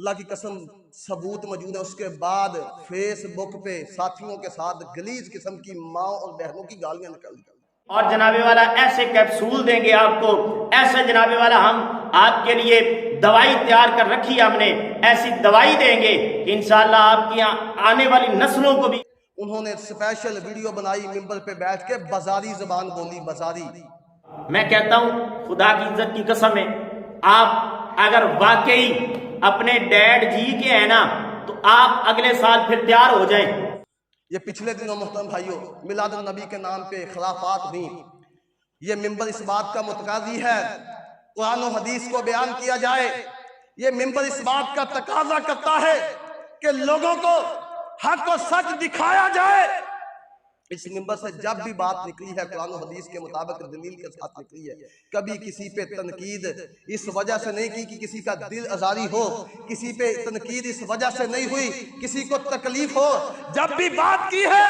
अल्लाह की कसम सबूत मौजूद है। उसके बाद फेसबुक पे साथियों के साथ गलीज किस्म की माँ और बहनों की गालियां निकल और जनाबे वाला ऐसे कैप्सूल देंगे आपको, ऐसे जनाबे वाला हम आपके लिए दवाई तैयार कर रखी है हमने, ऐसी दवाई देंगे कि इंशाअल्लाह आपकी आने वाली नस्लों को भी। उन्होंने स्पेशल वीडियो बनाई, मिंबर पे बैठ के बाजारी जबान बोली, बाजारी। मैं कहता हूं खुदा की इज्जत की कसम है, आप अगर वाकई अपने डैड जी के हैं ना तो आप अगले साल फिर तैयार हो जाएं। ये पिछले दिनों मोहतरम भाइयों मिलाद नबी के नाम पे खिलाफात हुई। ये मिंबर इस बात का मुतकाजी है कुरान और हदीस को बयान किया जाए। ये मिंबर इस बात का तकाजा करता है कि लोगों को हक और सच दिखाया जाए। इस मिंबर से जब भी बात निकली है कुरान और हदीस के मुताबिक दलील के साथ निकली है, कभी किसी पे तनकीद इस वजह से नहीं की कि किसी का दिल आजारी हो, किसी पे तनकीद इस वजह से नहीं हुई किसी को तकलीफ हो। जब भी बात की है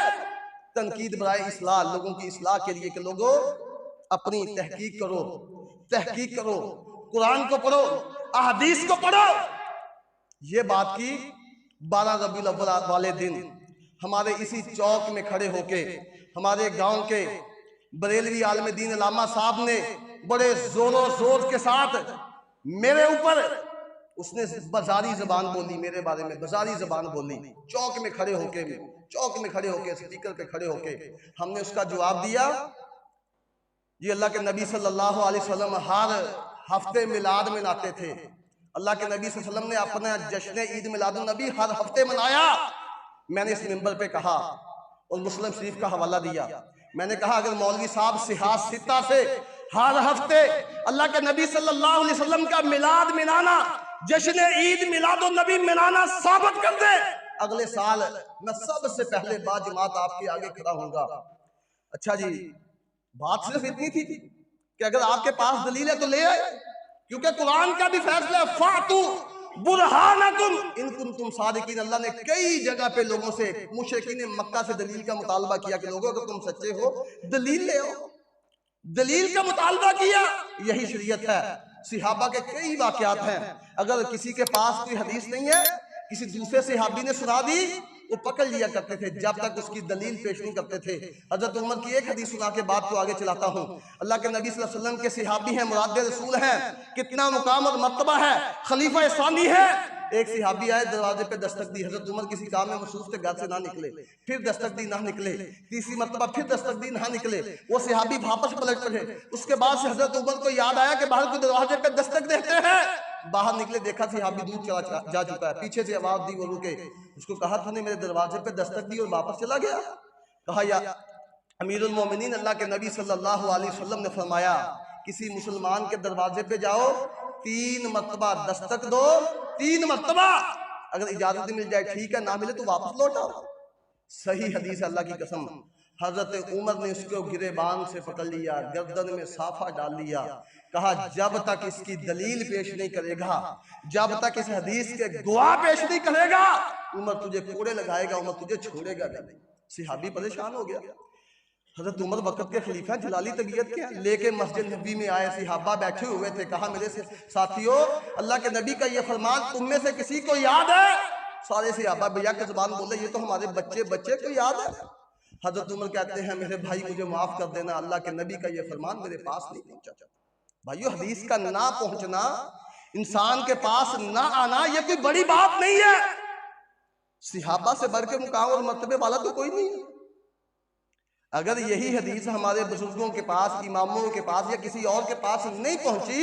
तनकीद बराए इस्लाह, लोगों की इस्लाह के लिए कि लोगों अपनी तहकीक करो, तहकीक करो, कुरान को पढ़ो, अहदीस को पढ़ो। ये बात की 12 रबीउल अव्वल वाले दिन हमारे इसी चौक में खड़े होके हमारे गांव के बरेलवी आलिम दीन अल्लामा साहब ने बड़े जोरों शोर के साथ मेरे ऊपर उसने बाजारी जबान बोली, मेरे बारे में बाजारी जबान बोली। चौक में खड़े होके स्पीकर पे खड़े होके हमने उसका जवाब दिया। ये अल्लाह के नबी सल्लल्लाहु अलैहि वसल्लम हर हफ्ते मिलाद मनाते थे। अल्लाह के नबी सल्लल्लाहु अलैहि वसल्लम ने अपना जश्न ईद मिलादुन नबी हर हफ्ते मनाया। मैंने इस मिंबर पे कहा और मुस्लिम शरीफ का हवाला दिया। मैंने कहा अगर मौलवी साहब सिहाज सित्ता से हर हफ्ते अल्लाह के नबी सल्लल्लाहु अलैहि वसल्लम का मिलाद मनाना, जश्न ईद मिलादुन नबी मनाना साबित कर दे, अगले साल मैं सबसे पहले बाजमात आपके आगे खड़ा होऊंगा। अच्छा जी, बात सिर्फ इतनी थी कि अगर आपके पास दलील है तो ले आए, क्योंकि कुरान का भी फैसला है फातू बुरहानकुम इन कुंतुम सादिकीन। अल्लाह ने कई जगह पे लोगों से, मुशरिकीन मक्का से दलील का मुतालबा किया कि लोगों अगर तुम सच्चे हो दलील ले आओ, दलील का मुतालबा किया। यही शरीयत है। सिहाबा के कई वाकयात हैं, अगर किसी के पास कोई हदीस नहीं है, किसी दूसरे सिहाबी ने सुना दी, वो पकड़ लिया करते थे जब तक उसकी दलील पेश नहीं करते थे। हजरत उमर की एक हदीस सुना के बात को आगे चलाता हूँ। अल्लाह के नबी सल्लल्लाहु अलैहि वसल्लम के सिहाबी हैं, मुराद रसूल हैं, कितना मुकाम और मर्तबा है, खलीफा सानी है। एक सिहाबी आए, दरवाजे पे दस्तक दी, हजरत उमर किसी काम में मसरूफ थे, घर से ना निकले, फिर दस्तक दी ना निकले, तीसरी मर्तबा फिर दस्तक दी ना निकले, वो सिहाबी वापस पलट पड़े। उसके बाद से हजरत उमर को याद आया कि बाहर को दरवाजे पे दस्तक देते हैं। बाहर निकले, देखा सिहाबी दूर चला जा चुका है। पीछे से आवाज दी, वो रुके। उसको कहा तूने मेरे दरवाजे पे दस्तक दी और वापस चला गया। कहा या अमीरुल मोमिनीन, अल्लाह के नबी सल्लल्लाहु अलैहि वसल्लम ने फरमाया किसी मुसलमान के दरवाजे पे जाओ, 3 मरतबा दस्तक दो, 3 मरतबा, अगर इजाजत मिल जाए ठीक है, ना मिले तो वापस लौट आओ। सही हदीस, अल्लाह की कसम। हजरत उमर ने उसको गिरेबान से पकड़ लिया, गर्दन में साफा डाल लिया, कहा जब तक इसकी दलील पेश नहीं करेगा, जब तक इस हदीस के गवाह पेश नहीं करेगा, उमर तुझे कोड़े लगाएगा, उमर तुझे छोड़ेगा नहीं। सिहाबी परेशान हो गया। हजरत उमर वक्त के खलीफा जलाली तबीयत के, लेके मस्जिद नबी में आए, सिहाबा बैठे हुए थे। कहा मेरे साथियों, अल्लाह के नबी का ये फरमान तुम में से किसी को याद है? सारे सिहाबा भैया के जुबान बोले ये तो हमारे बच्चे बच्चे को याद है। हजरत उमर कहते हैं मेरे भाई मुझे माफ कर देना, अल्लाह के नबी का ये फरमान मेरे पास नहीं पहुंचा। भाइयों, हदीस का ना पहुंचना, इंसान के पास ना आना, ये कोई बड़ी बात नहीं है। सिहाबा से बढ़ के मुकाम और मर्तबे वाला तो कोई नहीं है। अगर यही हदीस हमारे बुजुर्गों के पास, इमामों के पास या किसी और के पास नहीं पहुंची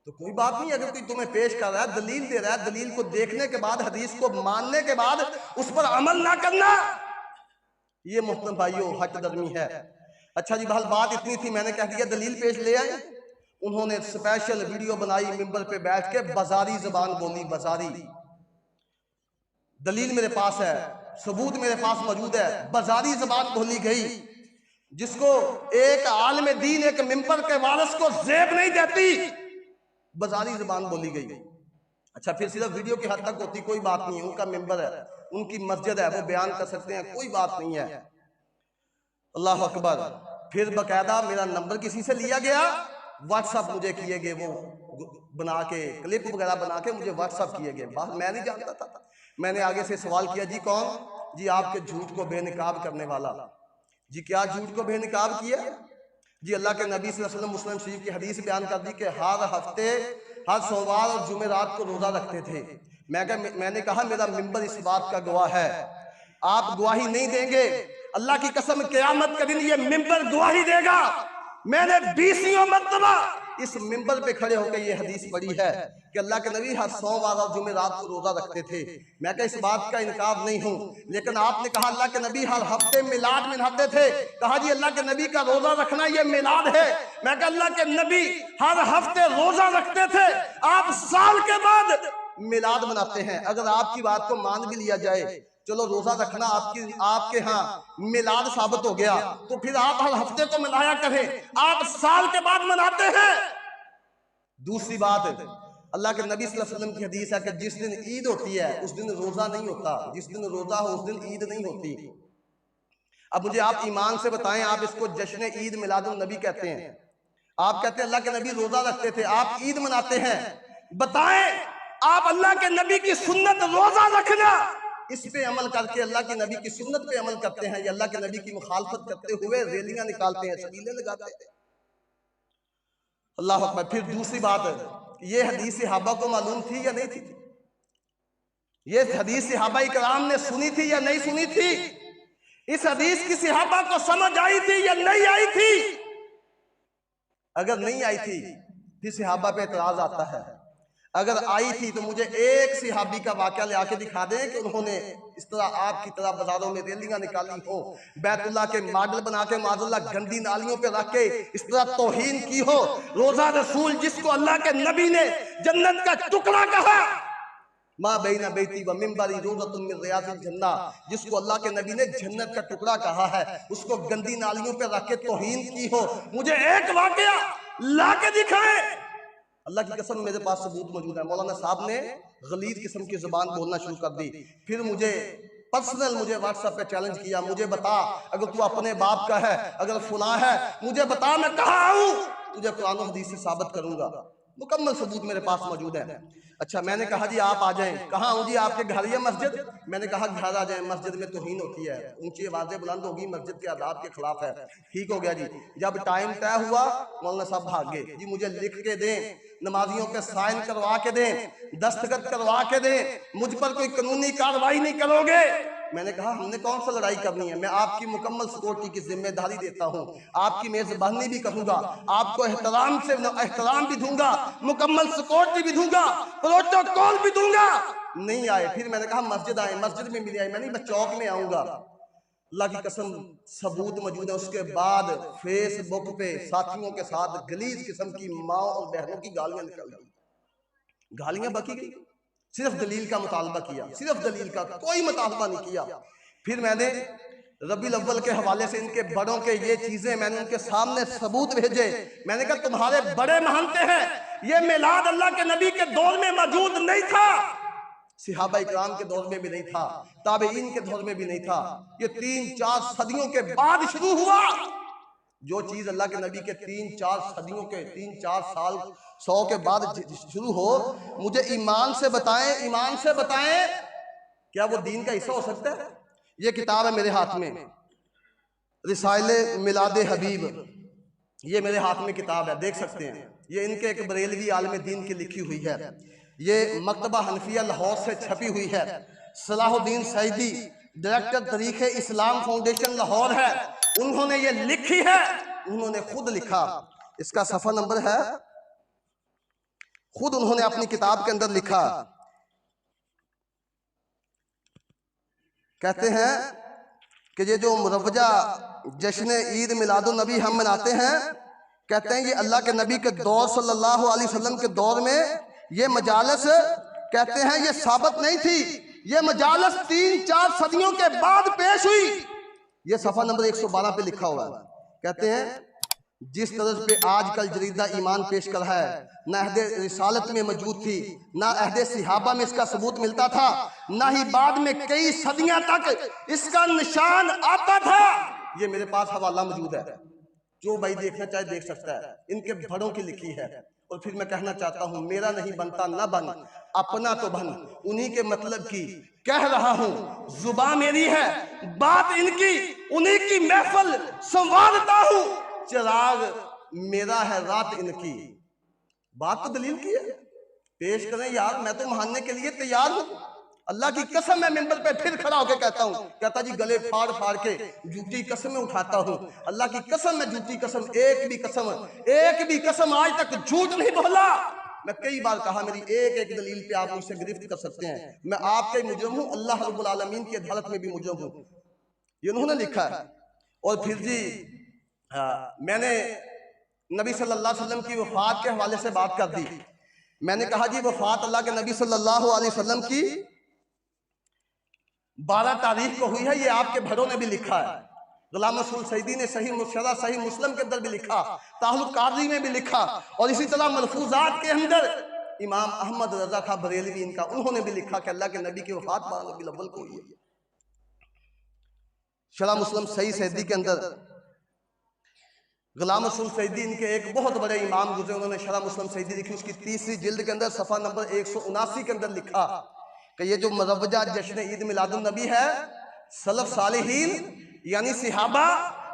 तो कोई बात नहीं। अगर कोई तुम्हें पेश कर रहा है, दलील दे रहा है, दलील को देखने के बाद, हदीस को मानने के बाद उस पर अमल ना करना, ये मोहतरम भाइयों हक दर्मी है। अच्छा जी, बहल बात इतनी थी, मैंने कह दिया दलील पेश ले आए। उन्होंने स्पेशल वीडियो बनाई, मिंबर पे बैठ के बाजारी जबान बोली, बाजारी। दलील मेरे पास है, सबूत मेरे पास मौजूद है। बाजारी जबान बोली गई जिसको एक आलिम दीन, एक मिंबर के वारिस को जेब नहीं देती, बाजारी जबान बोली गई। अच्छा, फिर सिर्फ वीडियो की हद तक होती, कोई बात नहीं है, उनका मिंबर है, उनकी मस्जिद है, वो बयान कर सकते हैं, कोई बात नहीं है। अल्लाह अकबर। फिर बकायदा मेरा नंबर किसी से लिया गया, व्हाट्सएप मुझे किए गए, वो बना के क्लिप वगैरह बना के मुझे व्हाट्सअप किए गए। बात मैं नहीं जानता था। मैंने आगे से सवाल किया, जी कौन? जी आपके झूठ को बेनकाब करने वाला। जी क्या झूठ को बेनकाब किया? जी अल्लाह के नबी सल्लल्लाहु अलैहि वसल्लम मुस्लिम शरीफ की हदीस बयान कर दी कि हर हफ्ते हर सोमवार और जुमेरात को रोजा रखते थे। मैंने कहा मेरा मिंबर इस बात का गवाह है। आप गवाही नहीं देंगे, अल्लाह की कसम क़यामत के दिन ये मिंबर गवाही देगा। मैंने 20 मरतबा इस मिंबर पे खड़े होकर ये हदीस पढ़ी है कि अल्लाह के नबी हर सोमवार और जुमेरात को रोजा रखते थे। मैं क्या इस बात का इनकार नहीं हूँ, लेकिन आपने कहा अल्लाह के नबी हर हफ्ते मिलाद मनाते थे। कहा जी अल्लाह के नबी का रोजा रखना ये मिलाद है। मैं कहा अल्लाह के नबी हर हफ्ते रोजा रखते थे, आप साल के बाद मिलाद मनाते हैं। अगर आपकी बात को मान भी लिया जाए, चलो रोजा रखना आपके यहाँ मिलाद साबित हो गया, तो फिर आप हर हफ्ते को मनाया करें, आप साल के बाद मनाते हैं। दूसरी बात, अल्लाह के नबी सल्लल्लाहु अलैहि वसल्लम की हदीस है कि जिस दिन ईद होती है उस दिन रोजा नहीं होता, जिस दिन रोजा हो उस दिन ईद नहीं होती। अब मुझे आप ईमान से बताएं, आप इसको जश्न ईद मिलादुन नबी कहते हैं, आप कहते हैं अल्लाह के नबी रोजा रखते थे, आप ईद मनाते हैं। बताएं आप अल्लाह के नबी की सुन्नत रोजा रखना, इस पे अमल करके अल्लाह के नबी की सुन्नत पे अमल करते हैं, या अल्लाह के नबी की मुखालफत करते हुए रैलियां निकालते हैं, सबीलें लगाते हैं। अल्लाह अकबर। फिर दूसरी बात, ये हदीस सहाबा को मालूम थी या नहीं थी? ये हदीस सहाबा इकराम ने सुनी थी या नहीं सुनी थी? इस हदीस की सहाबा को समझ आई थी या नहीं आई थी? अगर नहीं आई थी फिर सहाबा पे एतराज आता है। अगर आई थी तो मुझे एक सहाबी का वाक़या ले आके दिखा दें कि उन्होंने इस तरह आपकी तरह बाजारों में रैलियां निकाली हो, बैतुल्लाह के मॉडल बना के माज़अल्लाह गंदी नालियों पे रख के इस तरह तौहीन की हो। रोजा रसूल जिसको अल्लाह के नबी ने जन्नत का टुकड़ा कहा, माँ बैना बैती व मिंबरी रोज़तुम मिन रियाज़िल जन्नह, जिसको अल्लाह के नबी ने जन्नत का टुकड़ा कहा है, उसको गंदी नालियों पे रख के तौहीन की हो। मुझे एक वाक़या ला के दिखाए। अल्लाह की कसम मेरे पास सबूत मौजूद है। मौलाना साहब ने गलीज किस्म की जुबान बोलना शुरू कर दी। फिर मुझे पर्सनल व्हाट्सएप पे चैलेंज किया, मुझे बता अगर तू अपने बाप का है, अगर फुला है, मुझे बता मैं कहाँ आऊँ, तुझे कुरान और हदीस से साबित करूंगा। मुकम्मल सबूत मेरे पास मौजूद है। अच्छा, मैंने कहा जी आप आ जाएं। कहाँ हूँ जी? आपके घर या मस्जिद? मैंने कहा घर आ जाएं, मस्जिद में तौहीन होती है, ऊंची आवाजें बुलंद होगी, मस्जिद के आदाब के खिलाफ है। ठीक हो गया जी। जब टाइम तय हुआ मौलाना साहब भाग गए। जी मुझे लिख के दें, नमाजियों पे साइन करवा के दें, दस्तखत करवा के दें, मुझ पर कोई कानूनी कार्रवाई नहीं करोगे। मैंने कहा हमने कौन सा लड़ाई करनी है, मैं आपकी मुकम्मल सिक्योरिटी की जिम्मेदारी देता हूँ, आपकी मेजबानी भी करूंगा, आपको एहतराम भी दूंगा, मुकम्मल सिक्योरिटी भी दूंगा, प्रोटोकॉल भी दूंगा। नहीं आए। फिर मैंने कहा मस्जिद आए, मस्जिद में मिले आए। मैं नहीं, मैं चौक में आऊंगा। अल्लाह की कसम सबूत मौजूद है। उसके बाद फेसबुक पे साथियों के साथ गलीज किस्म की माँ और बहनों की गालियां निकल गई, गालियां बकी गई। सिर्फ दलील का मुतालबा किया, सिर्फ दलील का, कोई मुतालबा नहीं किया। फिर मैंने रबीउल अव्वल के हवाले से इनके बड़ों के ये चीजें मैंने उनके सामने सबूत भेजे। मैंने कहा तुम्हारे बड़े मानते हैं ये मिलाद अल्लाह के नबी के दौर में मौजूद नहीं था, सहाबा इकराम के दौर में भी नहीं था, ताबईन के दौर में भी नहीं था, ये 3-4 सदियों के बाद शुरू हुआ। जो चीज अल्लाह के नबी के 3-4 सदियों के 3-4 साल 100 के बाद शुरू हो, मुझे ईमान से बताएं, ईमान से बताएं क्या वो दीन का हिस्सा हो सकता है? ये किताब है मेरे हाथ में, रिसाइले मिलादे हबीब, ये मेरे हाथ में किताब है, देख सकते हैं। ये इनके एक बरेलवी आलिम दीन की लिखी हुई है। ये मकतबा हनफिया लाहौर से छपी हुई है। सलाहुद्दीन सईदी डायरेक्टर तरीक़े इस्लाम फाउंडेशन लाहौर है, उन्होंने ये लिखी है, उन्होंने खुद लिखा। इसका सफ़ा नंबर है, खुद उन्होंने अपनी किताब के अंदर लिखा। कहते हैं कि ये जो मुरव्वजा जश्न ईद मिलादुन नबी हम मनाते हैं, कहते हैं ये अल्लाह के नबी के दौर सल्लल्लाहु अलैहि वसल्लम के दौर में ये मजालस, कहते हैं ये साबित नहीं थी, ये मजालस 3-4 सदियों के बाद पेश हुई। ये सफ़ा नंबर 112 पे लिखा हुआ है। कहते हैं जिस तरह पे आजकल जरीदा ईमान पेश कर है, ना अहदे रिसालत में मौजूद थी, ना अहदे सहाबा में इसका सबूत मिलता था, ना ही बाद में कई सदियां तक इसका निशान आता था। ये मेरे पास हवाला मौजूद है, जो भाई देखना चाहे देख सकता है, इनके बड़ों की लिखी है। और फिर मैं कहना चाहता हूं, मेरा नहीं बनता ना बन, अपना तो बन। उन्हीं के मतलब की कह रहा हूं, जुबान मेरी है, बात इनकी, उन्हीं की महफिल संवारता हूं। चिराग मेरा है, रात इनकी। बात तो दलील की है, पेश करें यार, मैं तो मानने के लिए तैयार हूं। अल्लाह की कसम मैं मिंबर पे फिर खड़ा होकर कहता हूं, कहता जी गले फाड़ फाड़ के झूठी कसमें उठाता हूं। अल्लाह की कसम, मैं झूठी कसम, एक भी कसम आज तक झूठ नहीं बोला। मैं कई बार कहा, मेरी एक एक दलील पे आप मुझसे गिरफ्त कर सकते हैं, मैं आपके मुजरिम हूं, अल्लाह रब्बुल आलमीन की अदालत में भी मुजरिम हूं। ये उन्होंने लिखा है। और फिर जी मैंने नबी सल्लल्लाहु अलैहि वसल्लम की वफात के हवाले से बात कर दी। मैंने कहा जी वफात अल्लाह के नबी सल्लल्लाहु अलैहि वसल्लम की 12 तारीख को हुई है, ये आपके भरों ने भी लिखा है। गुलाम रसूल सईदी ने सही मुस्लिम के अंदर भी लिखा, ताहुल कादरी में भी लिखा, और इसी तरह मलफूजात के अंदर इमाम अहमद रजा खां बरेलवी इनका, उन्होंने भी लिखा कि अल्लाह के नबी की वफात 12 रबीउल अव्वल को हुई है। शरह मुस्लिम सही सईदी के अंदर गुलाम रसूल सईदी इनके एक बहुत बड़े इमाम गुजरे, उन्होंने शरह मुस्लिम सईदी लिखी, उसकी 3री जिल्द के अंदर सफ़ा नंबर 179 के अंदर लिखा कि ये जो मरवजा जश्न ईद मिलादुन नबी है, सलफ सालिहीन यानी सिहाबा,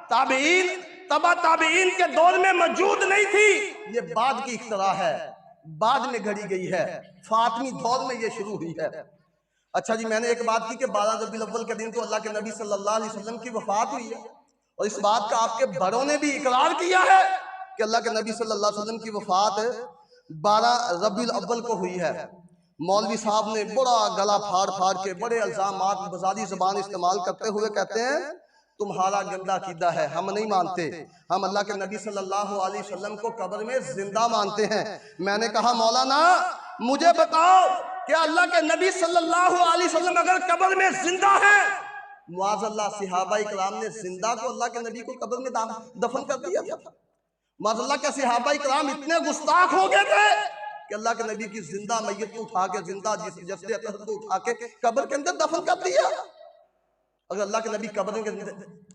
ताबईन, तबा ताबईन के दौर में मौजूद नहीं थी, ये बाद की इख्तरा है, बाद में घड़ी गई है, फातमी दौर में ये शुरू हुई है। अच्छा जी, मैंने एक बात की कि 12 रबीउल अव्वल के दिन तो अल्लाह के नबी सल्लल्लाहु अलैहि वसल्लम की वफात हुई है, और इस बात का आपके बड़ों ने भी इकरार किया है कि अल्लाह के नबी सल्लल्लाहु अलैहि वसल्लम की वफात 12 रबीउल अव्वल को हुई है। मौलवी साहब ने बड़ा गला फाड़ फाड़ के बड़े इल्जामात बाजारी ज़बान इस्तेमाल करते हुए कहते हैं तुम्हारा गंदा अकीदा है, हम नहीं मानते, हम अल्लाह के नबी सल्लल्लाहु अलैहि वसल्लम को कब्र में जिंदा मानते हैं। मैंने कहा मौलाना मुझे बताओ कि अल्लाह के नबी सल्लल्लाहु अलैहि वसल्लम अगर कब्र में जिंदा है, मुआज़ल्लाह सिहाबा इकराम ने जिंदा को अल्लाह के नबी को कब्र में दफन कर दिया था। मुआज़ल्लाह के सिहाबा इकराम इतने गुस्ताख हो गए थे कि अल्लाह के नबी की जिंदा मैयत को उठा के, जिंदा जस्ते अतहर को उठा के कब्र के अंदर दफन कर दिया। अगर अल्लाह के नबी कब्र के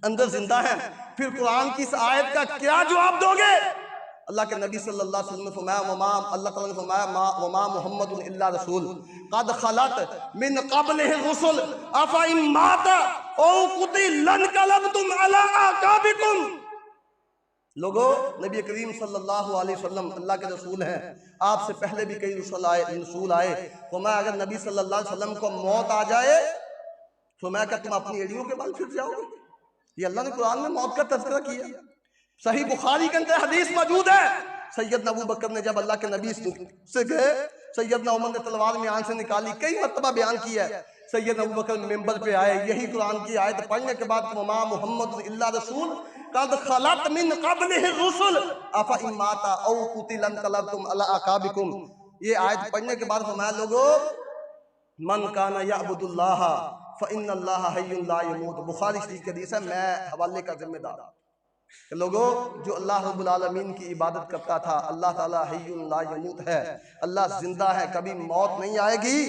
अंदर जिंदा है, फिर कुरान की इस आयत का क्या जवाब दोगे? अल्लाह के नबी सल्लल्लाहु अलैहि वसल्लम ने फरमाया, अल्लाह ताला ने फरमाया वमा मुहम्मदुन इल्ला रसूल कद खलत मिन क़ब्लिहि रुसुल अफ़ा इन माता औ क़ुतिलन क़लबतुम अला अक़ाबिकुम। लोगों, नबी करीम सल्लल्लाहु अलैहि वसल्लम अल्लाह के रसूल हैं, आपसे पहले भी कई रसूल आए। फरमाया अगर नबी सल्लल्लाहु अलैहि वसल्लम को मौत आ जाए, फरमाया क्या तुम अपनी एड़ियों के बल फिर जाओगे? ये अल्लाह ने कुरान में मौत का तज़किरा किया। सही बुखारी के अंदर हदीस मौजूद है, सैयदना अबू बकर ने जब अल्लाह के नबी से गए, सैयदना उमर ने तलवार में आंख से निकाली, कई मरतबा बयान किया है। सैयदना अबू बकर मिंबर पे आए, यही कुरान की आयत पढ़ने के बाद वमा मुहम्मद इल्ला रसूल कद खलत मिन क़ब्लिहि रुसुल अफ़ा इन माता औ क़ुतिलन क़लबतुम अला अक़ाबिकुम। ये आयत पढ़ने के बाद फरमाया लोगों मन काना यअबुदुल्लाह फ़इन्नल्लाह हय्युन ला यमूत। बुखारी शरीफ की हदीस है, मैं हवाले का जिम्मेदार। लोगों, जो अल्लाह रब्बुल आलमीन की इबादत करता था, अल्लाह ताला हय्युन ला यमूत है, अल्लाह जिंदा है, कभी मौत नहीं आएगी।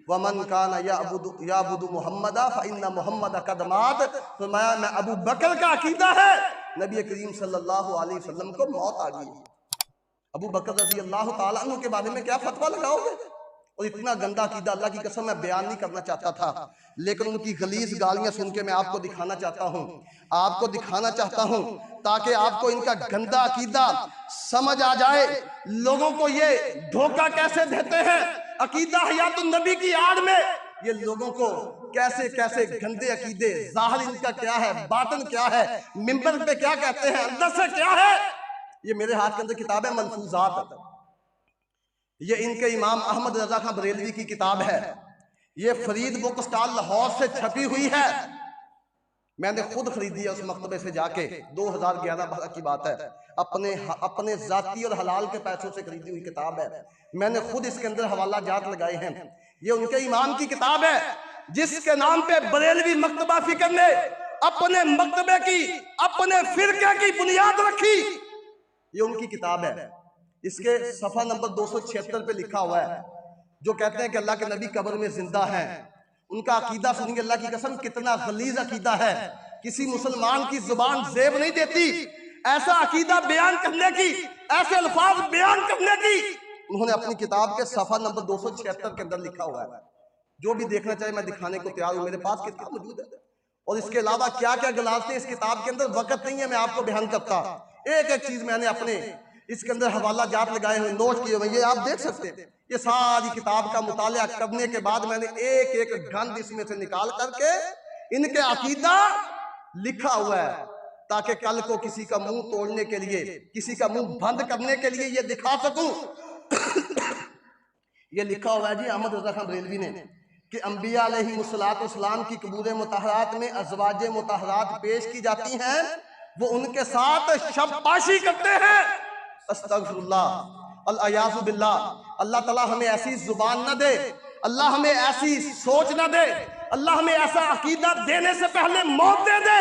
वमन काना याबुदु मुहम्मदा फ़इन्ना मुहम्मदा क़द मात। फरमाया मैं अबू बकर का अकीदा है, नबी करीम सल्लल्लाहु अलैहि वसल्लम को मौत आ गई। अबू बकर रज़ी अल्लाह ताला अन्हु के बारे में क्या फतवा लगाओगे? और इतना गंदा अकीदा, अल्लाह की कसम मैं बयान नहीं करना चाहता था, लेकिन उनकी गलीज गालियां सुन के मैं आपको दिखाना चाहता हूं, ताकि आपको इनका गंदा अकीदा समझ आ जाए। लोगों को ये धोखा कैसे देते हैं, अकीदा हयातुन नबी की आड़ में ये लोगों को कैसे कैसे गंदे अकीदे, ज़ाहिर इनका क्या है, बातन क्या है, मिंबर पे क्या कहते हैं, अंदर से क्या है। ये मेरे हाथ के अंदर किताब है मलफूजात, ये इनके इमाम अहमद रजा खां बरेलवी की किताब है। ये फरीद बुक स्टॉल लाहौर से छपी हुई है, मैंने खुद खरीदी है उस मकतबे से जाके, 2011-12 की बात है। अपने जाती और हलाल के पैसों से खरीदी हुई किताब है, मैंने खुद इसके अंदर हवाला जात लगाए हैं। ये उनके इमाम की किताब है, जिसके नाम पे बरेलवी मकतबा फिक्र ने अपने मकतबे की, अपने फिरके की बुनियाद रखी। ये उनकी किताब है, इसके सफ़ा नंबर 276 पे लिखा हुआ है, जो कहते हैं कि अल्लाह के नबी कब्र में जिंदा हैं। उनका अकीदा सुनिए, अल्लाह की कसम कितना गलीज अकीदा है, किसी मुसलमान की जुबान जेब नहीं देती। ऐसा अकीदा बयान करने की, ऐसे अल्फाज बयान करने की उन्होंने अपनी किताब के सफा नंबर 276 के अंदर लिखा हुआ है। जो भी देखना चाहे मैं दिखाने को तैयार हूं, मेरे पास किताब मौजूद है। और इसके अलावा क्या क्या गलाते इस किताब के अंदर, वक्त नहीं है मैं आपको बयान करता। एक एक चीज मैंने अपने इसके अंदर हवाला जात लगाए हुए, नोट किए हुए, ये आप देख सकते हैं। ये सारी किताब का मुताला करने के बाद मैंने एक एक गंध इसमें से निकाल करके इनके अकीदा लिखा हुआ है, ताकि कल को किसी का मुंह तोड़ने के लिए, किसी का मुंह बंद करने के लिए ये दिखा सकूं। ये लिखा हुआ है जी अहमद रजा खान बरेलवी ने कि अंबिया अलैहिमुस्सलाम की कबूर मुताहरात में अज़वाज मुताहरात पेश की जाती हैं, वो उनके साथ शबपाशी करते हैं। अस्तगफिरुल्लाह अल-अयाज़ु बिल्लाह। अल्लाह ताला हमें ऐसी जुबान न दे, अल्लाह हमें ऐसी सोच न दे, अल्लाह हमें ऐसा अकीदा देने से पहले मौत दे दे।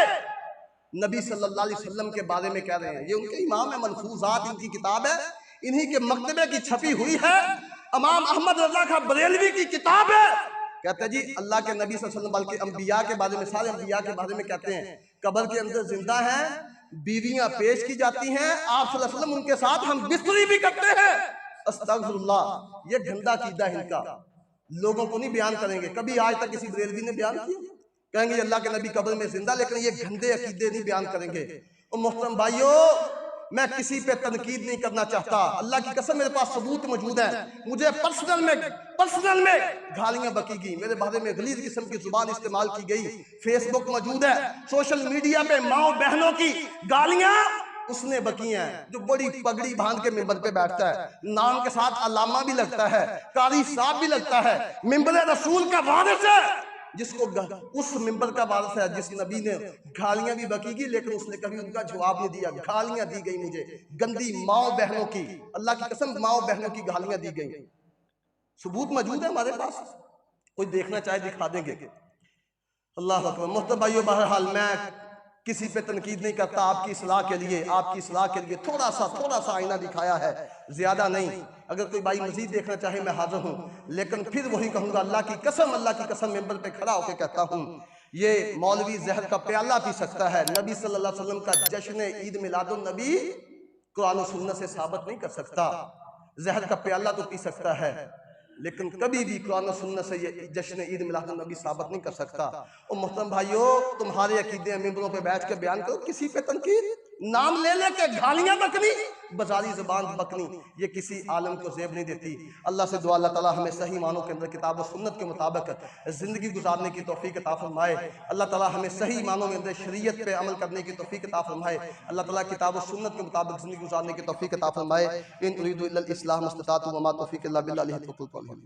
नबी सल्लल्लाहु अलैहि वसल्लम के बारे में कह रहे हैं, ये उनके इमाम है, मनफूजात इनकी किताब है, इन्हीं के मकतबे की छपी हुई है, इमाम अहमद रजा खान बरेलवी की किताब है। कहते हैं जी अल्लाह के नबी सल्लल्लाहु अलैहि वसल्लम, बल्कि अंबिया के बारे में, सारे अंबिया के बारे में कहते हैं, कब्र के अंदर जिंदा हैं, बीवियां पेश की जाती हैं, आप सल्लल्लाहु अलैहि वसल्लम उनके साथ हम बिस्तरी भी करते हैं। अस्तगफिरुल्लाह। ये गंदा अकीदा है इनका, लोगों को नहीं बयान करेंगे। कभी आज तक किसी बरेलवी ने बयान किया? कहेंगे अल्लाह के नबी कब्र में जिंदा, लेकिन ये गंदे अकीदे नहीं बयान करेंगे। और मोहतरम भाइयों, मैं किसी पे तनकीद नहीं करना चाहता, अल्लाह की कसम मेरे पास सबूत मौजूद है। मुझे पर्सनल में गालियां बकी गई, मेरे बारे में गलीज किस्म की जुबान इस्तेमाल की गई। फेसबुक मौजूद है, सोशल मीडिया पे माओ बहनों की गालियां उसने बकी हैं, जो बड़ी पगड़ी बांध के मिंबर पे बैठता है, नाम के साथ अलामा भी लगता है, कारी साहब भी लगता है, मिंबर रसूल का वारिस है, जिसको उस मिंबर का वारिस है जिस नबी ने गालियां भी बकी की, लेकिन उसने कभी उनका जवाब नहीं दिया। गालियां दी गई मुझे, गंदी माओ बहनों की, अल्लाह की कसम माओ बहनों की गालियां दी गई। सबूत मौजूद है हमारे पास, कोई देखना चाहे दिखा देंगे। अल्लाह अकबर। मोहतरम भाइयों, बहरहाल मैं किसी पे तनकीद नहीं करता, आपकी इस्लाह के लिए, आपकी इस्लाह के लिए थोड़ा सा आईना दिखाया है, ज्यादा नहीं। अगर कोई भाई मजीद देखना चाहे मैं हाजिर हूँ, लेकिन फिर वही कहूँगा, अल्लाह की कसम मेंबर पे खड़ा होकर कहता हूँ, ये मौलवी जहर का प्याला पी सकता है, नबी सल्लल्लाहु अलैहि वसल्लम का जश्न ईद मिलादुन नबी कुरान और सुन्नत से साबित नहीं कर सकता। जहर का प्याला तो पी सकता है, लेकिन कभी भी कुरान और सुन्नत से ये जश्न ईद मिलादुन नबी साबित नहीं कर सकता। और मोहतरम भाइयों, तुम्हारे अकीदे मिंबरों पे बैठ के बयान करो, किसी पे तनकीद, नाम ले लेके गालियां बकनी, बाजारी जुबान बकनी, ये किसी आलम को जेब नहीं देती। अल्लाह से दुआ, अल्लाह ताला हमें सही मानों के अंदर किताब और सुन्नत के मुताबिक ज़िंदगी गुजारने की तौफीक अता फरमाए। अल्लाह ताला हमें सही मानों में अंदर शरीयत पे अमल करने की तौफीक अता फरमाए। अल्लाह ताला किताब और सुन्नत के मुताबिक ज़िंदगी गुजारने की तौफीक अता फरमाए। इन उरीदु इल्लल इस्लाह मस्तताअतु व मा तौफीक़ी इल्ला बिल्लाह अलैहि तवक्कलतु।